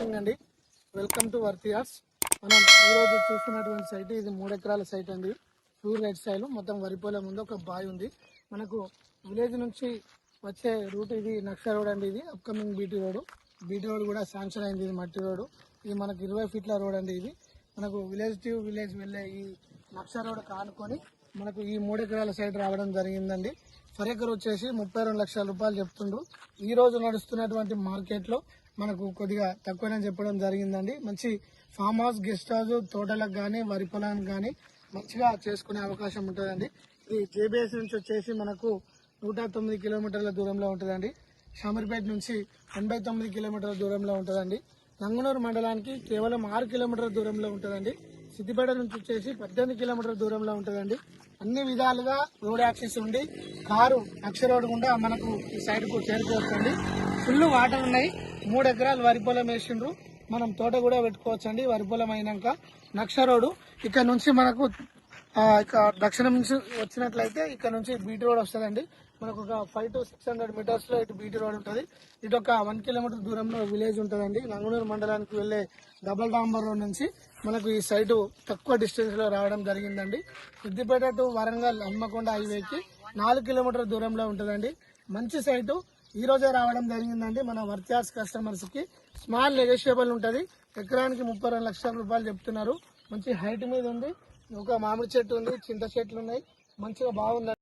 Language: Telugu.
మార్నింగ్ అండి. వెల్కమ్ టు వర్తియాస్. మనం ఈరోజు చూస్తున్నటువంటి సైట్ ఇది 3 ఎకరాల సైట్ అండి. ప్యూర్ రైట్ స్టైల్ మొత్తం వరి పొలం ముందు ఒక బాయ్ ఉంది. మనకు విలేజ్ నుంచి వచ్చే రూట్ ఇది నక్ష రోడ్ అండి. ఇది అప్కమింగ్ బీటీ రోడ్ కూడా శాంక్షన్ అయింది. ఇది మట్టి రోడ్. ఇది మనకు 20 ఫీట్ల రోడ్ అండి. ఇది మనకు విలేజ్ టు విలేజ్ వెళ్ళే ఈ నక్ష రోడ్ కానుకొని మనకు ఈ 3 ఎకరాల సైట్ రావడం జరిగిందండి. ఫర్ ఎకర్ వచ్చేసి 32 లక్షల రూపాయలు చెప్తుండ్రు. ఈ రోజు నడుస్తున్నటువంటి మార్కెట్ లో మనకు కొద్దిగా తక్కువనే చెప్పడం జరిగిందండి. మంచి ఫామ్ హౌస్, గెస్ట్ హౌస్, తోటలకు గానీ వరి పొలానికి గానీ మంచిగా చేసుకునే అవకాశం ఉంటుందండి. ఇది జేబీఎస్ నుంచి వచ్చేసి మనకు 109 కిలోమీటర్ల దూరంలో ఉంటుందండి. షామీర్పేట నుంచి 89 కిలోమీటర్ల దూరంలో ఉంటుందండి. నంగనూరు మండలానికి కేవలం 6 కిలోమీటర్ల దూరంలో ఉంటుందండి. సిద్దిపేట నుంచి వచ్చేసి 18 కిలోమీటర్ల దూరంలో ఉంటుందండి. అన్ని విధాలుగా రోడ్ యాక్సెస్ ఉండి కారు నక్ష రోడ్ గుండా మనకు ఈ సైడ్ కు చేరుకోవచ్చండి. ఫుల్ వాటర్ ఉన్నాయి. 3 ఎకరాలు వరి పొలం వేసిండ్రు. మనం తోట కూడా పెట్టుకోవచ్చండి. వరి పొలం అయినాక నక్ష రోడ్ ఇక్కడ నుంచి మనకు ఇక దక్షిణం నుంచి వచ్చినట్లయితే ఇక్కడ నుంచి బీటీ రోడ్ వస్తుందండి. మనకు ఒక 500 to 600 మీటర్స్ లో ఇటు బీటీ రోడ్ ఉంటుంది. ఇటు ఒక 1 కిలోమీటర్ దూరంలో విలేజ్ ఉంటుందండి. నంగనూరు మండలానికి వెళ్లే డబల్ డాంబర్ రోడ్ నుంచి మనకు ఈ సైటు తక్కువ డిస్టెన్స్ లో రావడం జరిగిందండి. సిద్దిపేట టు వరంగల్ హన్మకొండ హైవేకి 4 కిలోమీటర్ దూరంలో ఉంటుందండి. మంచి సైటు ఈ రోజే రావడం జరిగిందండి. మన వర్తియాస్ కస్టమర్స్ కి స్మాల్ నెగోషియబుల్ ఉంటది. ఎకరానికి 32 లక్షల రూపాయలు చెప్తున్నారు. మంచి హైట్ మీద ఉంది. ఒక మామిడి చెట్టు ఉంది, చింత చెట్లు ఉన్నాయి. మంచిగా బాగుంది.